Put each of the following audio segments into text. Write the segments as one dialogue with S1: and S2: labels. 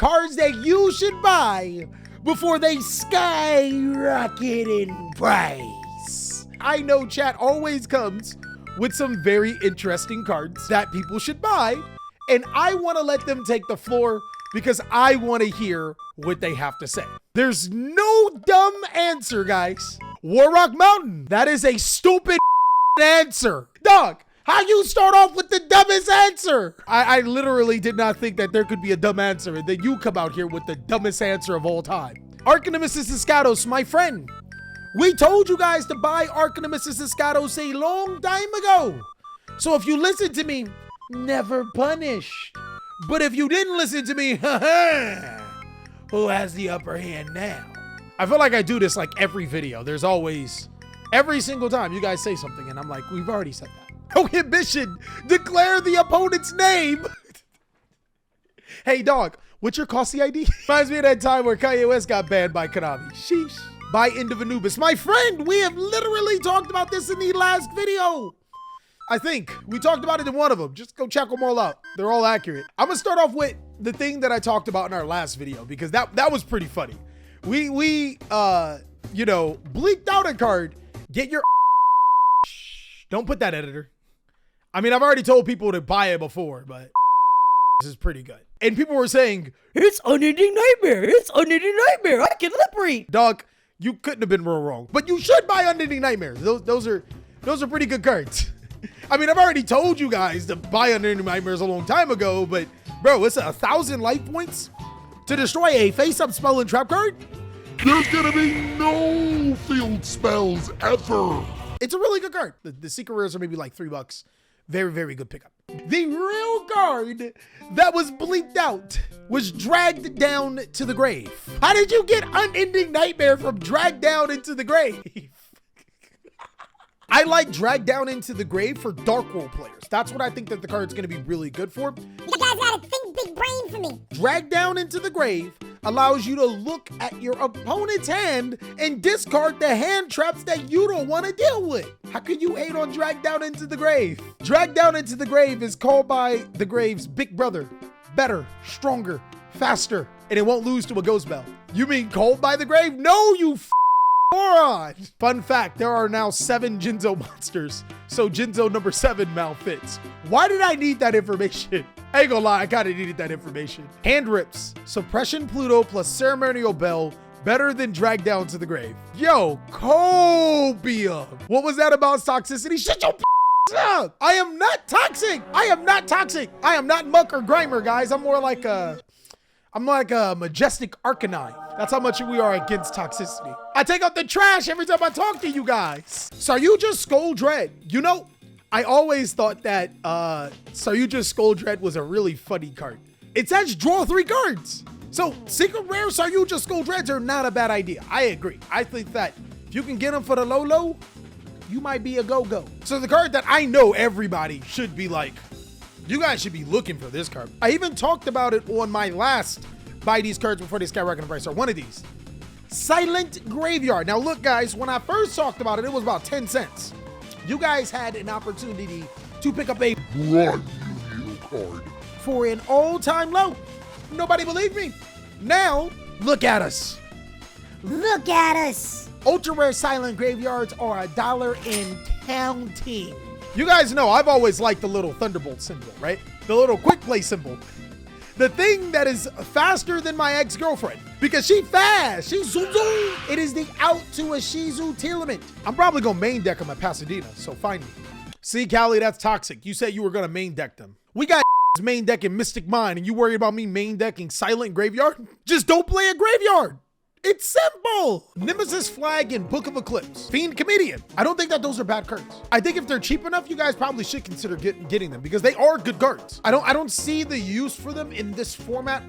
S1: cards that you should buy before they skyrocket in price. I know chat always comes with some very interesting cards that people should buy, and I want to let them take the floor because I want to hear what they have to say. There's no dumb answer, guys. Warrock Mountain, that is a stupid answer. Dog, how you start off with the dumbest answer? I literally did not think that there could be a dumb answer, and then you come out here with the dumbest answer of all time. Arcanemesis Escados, my friend. We told you guys to buy Arcanemesis Escados a long time ago. So if you listen to me, never punished. But if you didn't listen to me, who has the upper hand now? I feel like I do this like every video. There's always, every single time you guys say something and I'm like, we've already said that. Prohibition, declare the opponent's name. Hey dog, what's your costly ID? Reminds me of that time where Kanye West got banned by Konami. Sheesh. By Indivanubis. My friend, we have literally talked about this in the last video. I think we talked about it in one of them. Just go check them all out. They're all accurate. I'm gonna start off with the thing that I talked about in our last video because that was pretty funny. We you know, bleeped out a card. Get your don't put that, editor. I mean, I've already told people to buy it before, but this is pretty good. And people were saying, it's Unending Nightmare. It's Unending Nightmare. I can lip read. Dog, you couldn't have been more wrong. But you should buy Unending Nightmare. Those are pretty good cards. I mean, I've already told you guys to buy Unending Nightmares a long time ago, but bro, it's 1,000 life points to destroy a face-up spell and trap card?
S2: There's gonna be no field spells ever.
S1: It's a really good card. The secret rares are maybe like $3. Very, very good pickup. The real card that was bleeped out was Dragged Down to the Grave. How did you get Unending Nightmare from Dragged Down into the Grave? I like Dragged Down into the Grave for Dark World players. That's what I think that the card's gonna be really good for.
S3: You guys gotta think big brain for me.
S1: Dragged Down into the Grave allows you to look at your opponent's hand and discard the hand traps that you don't want to deal with. How can you hate on Dragged Down into the Grave? Dragged Down into the Grave is called by the Grave's big brother. Better, stronger, faster, and it won't lose to a ghost bell. You mean called by the Grave? No, you moron! Fun fact, there are now 7 Jinzo monsters, so Jinzo number 7 malfits. Why did I need that information? I ain't gonna lie, I kinda needed that information. Hand rips, Suppression Pluto plus Ceremonial Bell, better than Dragged Down to the Grave. Yo, Copium! What was that about toxicity? Shut your up! I am not toxic! I am not toxic! I am not Muck or Grimer, guys. I'm like a majestic Arcanine. That's how much we are against toxicity. I take out the trash every time I talk to you guys. Saryuja Skull Dread. You know, I always thought that Saryuja Skull Dread was a really funny card. It says draw 3 cards. So secret rare Saryuja Skull Dreads are not a bad idea. I agree. I think that if you can get them for the low, you might be a go-go. So the card that I know everybody should be like, you guys should be looking for this card. I even talked about it on my last buy these cards before they skyrocket in price, or one of these. Silent Graveyard. Now look guys, when I first talked about it, it was about 10 cents. You guys had an opportunity to pick up a
S2: Brand new card
S1: for an all-time low. Nobody believed me. Now, look at us.
S3: Look at us.
S1: Ultra rare silent graveyards are $1 and counting. You guys know I've always liked the little Thunderbolt symbol, right? The little quick play symbol. The thing that is faster than my ex-girlfriend, because she fast, she zoom zoom. It is the out to a Shizu Telement. I'm probably gonna main deck them at Pasadena, so find me. See, Callie, that's toxic. You said you were gonna main deck them. We got main decking Mystic Mind, and you worried about me main decking Silent Graveyard? Just don't play a graveyard. It's simple. Nemesis Flag and Book of Eclipse. Fiend Comedian. I don't think that those are bad cards. I think if they're cheap enough, you guys probably should consider getting them because they are good cards. I don't see the use for them in this format.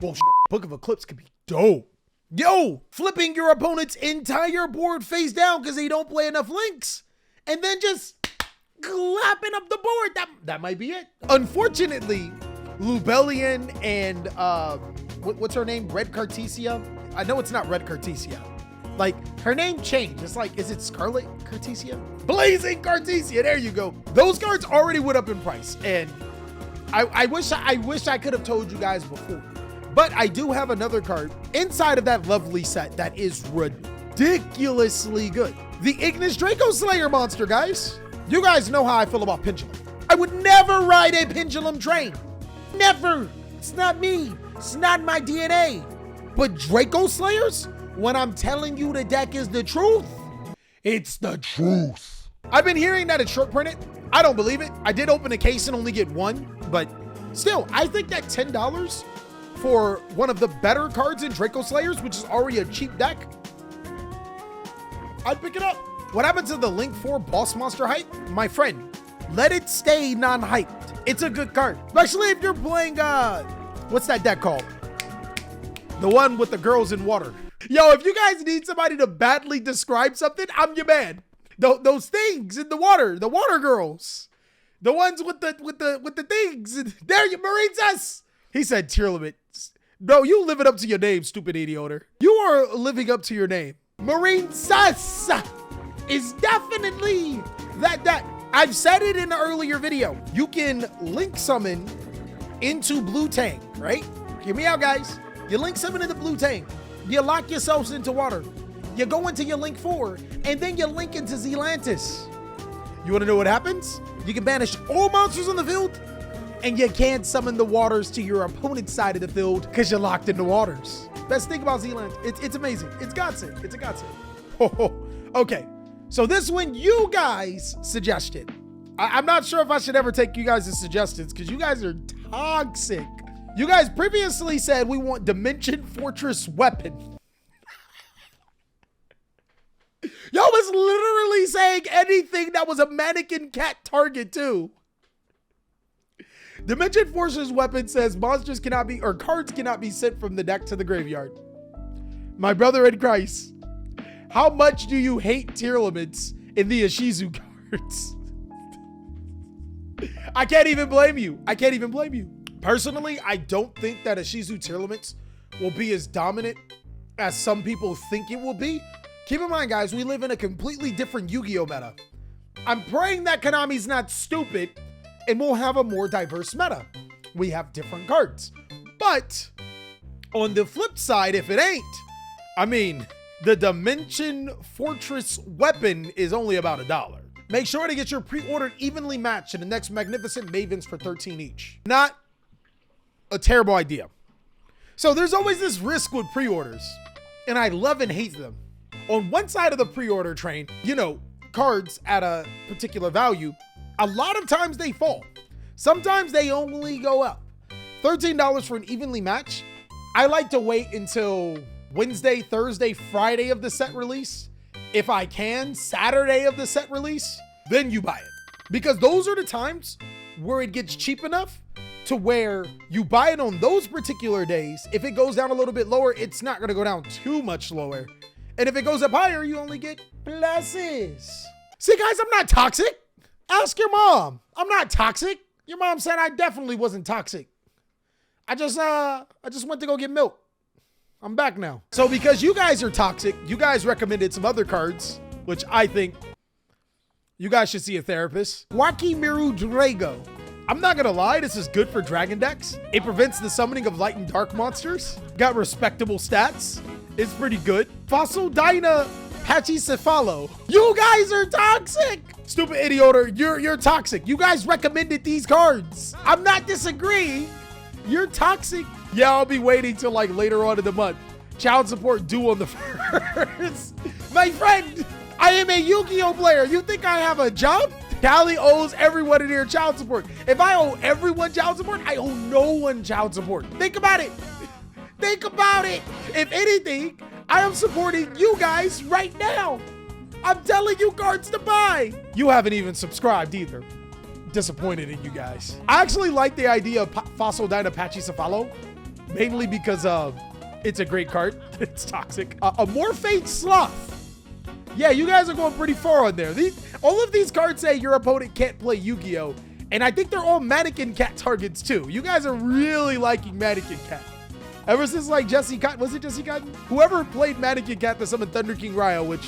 S1: Well, Book of Eclipse could be dope. Yo, flipping your opponent's entire board face down because they don't play enough links, and then just clapping up the board. That might be it. Unfortunately, Lubellian and what's her name? Red Cartesia. I know it's not Red Cartesia. Like, her name changed. It's like, is it Scarlet Cartesia? Blazing Cartesia, there you go. Those cards already went up in price. And I wish I could have told you guys before. But I do have another card inside of that lovely set that is ridiculously good. The Ignis Draco Slayer monster, guys. You guys know how I feel about Pendulum. I would never ride a Pendulum train. Never. It's not me. It's not my DNA. But Draco Slayers, when I'm telling you the deck is the truth, it's the truth. I've been hearing that it's short printed. I don't believe it. I did open a case and only get one, but still, I think that $10 for one of the better cards in Draco Slayers, which is already a cheap deck, I'd pick it up. What happened to the Link 4 boss monster hype? My friend, let it stay non-hyped. It's a good card, especially if you're playing, what's that deck called? The one with the girls in water. Yo, if you guys need somebody to badly describe something, I'm your man. Those things in the water girls. The ones with the things. There you, Marinas. He said tier limit. No, you live it up to your name, stupid idioter. You are living up to your name. Marine Sus is definitely that. I've said it in an earlier video. You can link summon into Blue Tang, right? Hear me out, guys. You link summon into Blue Tang. You lock yourselves into water. You go into your link 4, and then you link into Zealantis. You want to know what happens? You can banish all monsters on the field, and you can't summon the waters to your opponent's side of the field because you're locked in the waters. Best thing about Zealantis, it's amazing. It's godsend. It's a godsend. Okay, so this one you guys suggested. I'm not sure if I should ever take you guys' suggestions because you guys are toxic. You guys previously said we want Dimension Fortress Weapon. Y'all was literally saying anything that was a mannequin cat target too. Dimension Fortress Weapon says monsters cannot be, or cards cannot be sent from the deck to the graveyard. My brother in Christ, how much do you hate tier limits in the Ishizu cards? I can't even blame you. I can't even blame you. Personally, I don't think that Ishizu tier limits will be as dominant as some people think it will be. Keep in mind, guys, we live in a completely different Yu-Gi-Oh meta. I'm praying that Konami's not stupid and we'll have a more diverse meta. We have different cards. But on the flip side, if it ain't, I mean, the Dimension Fortress Weapon is only about $1. Make sure to get your pre-ordered evenly matched to the next Magnificent Mavens for 13 each. Not a terrible idea. So there's always this risk with pre-orders, and I love and hate them. On one side of the pre-order train, you know, cards at a particular value, a lot of times they fall. Sometimes they only go up. $13 for an evenly match. I like to wait until Wednesday, Thursday, Friday of the set release. If I can, Saturday of the set release, then you buy it. Because those are the times where it gets cheap enough to where you buy it on those particular days. If it goes down a little bit lower, it's not gonna go down too much lower. And if it goes up higher, you only get pluses. See, guys, I'm not toxic. Ask your mom. I'm not toxic. Your mom said I definitely wasn't toxic. I just went to go get milk. I'm back now. So because you guys are toxic, you guys recommended some other cards, which I think you guys should see a therapist. Wakimiru Drago. I'm not gonna lie, this is good for dragon decks. It prevents the summoning of light and dark monsters. Got respectable stats. It's pretty good. Fossil Dyna Pachycephalo. You guys are toxic. Stupid idioter, you're toxic. You guys recommended these cards. I'm not disagreeing. You're toxic. Yeah, I'll be waiting till like later on in the month. Child support due on the 1st. My friend, I am a Yu-Gi-Oh player. You think I have a job? Cali owes everyone in here child support. If I owe everyone child support, I owe no one child support. Think about it. Think about it. If anything, I am supporting you guys right now. I'm telling you cards to buy. You haven't even subscribed either. Disappointed in you guys. I actually like the idea of Fossil Dyna Pachycephalo, mainly because it's a great card. It's toxic. A Morphate Sloth. Yeah, you guys are going pretty far on there. All of these cards say your opponent can't play Yu-Gi-Oh! And I think they're all Mannequin Cat targets too. You guys are really liking Mannequin Cat. Ever since like Jesse Cotton, was it Jesse Cotton? Whoever played Mannequin Cat to summon Thunder King Ryo, which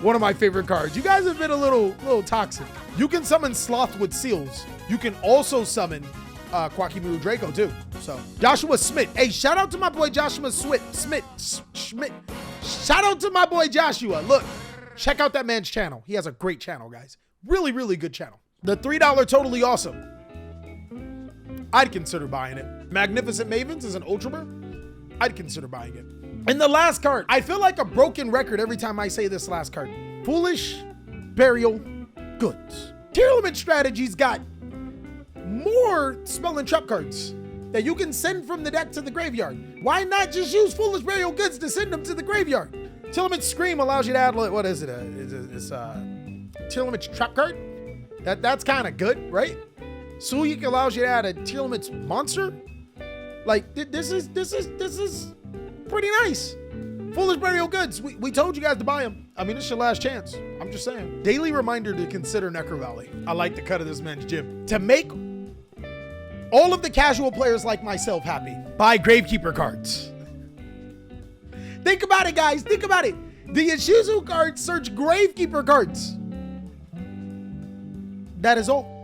S1: one of my favorite cards. You guys have been a little toxic. You can summon Sloth with seals. You can also summon Wakimiru Draco too. So Joshua Smith. Hey, shout out to my boy Joshua Schmidt. Shout out to my boy Joshua. Look, check out that man's channel. He has a great channel, guys. Really, really good channel. The $3 Totally Awesome. I'd consider buying it. Magnificent Mavens is an Ultra Rare. I'd consider buying it. And the last card. I feel like a broken record every time I say this last card. Foolish Burial Goods. Tier Limit Strategies got more spell and trap cards that you can send from the deck to the graveyard. Why not just use Foolish Burial Goods to send them to the graveyard? Tier Limit Scream allows you to add, what is it? It's Tier Limit Trap card? That's kind of good, right? Suyuk allows you to add a Tier Limit Monster. Like, this is pretty nice. Foolish Burial Goods. We told you guys to buy them. I mean, it's your last chance. I'm just saying. Daily reminder to consider Necro Valley. I like the cut of this man's gym. To make all of the casual players like myself happy, buy Gravekeeper cards. Think about it, guys. Think about it. The Ishizu cards search Gravekeeper cards. That is all.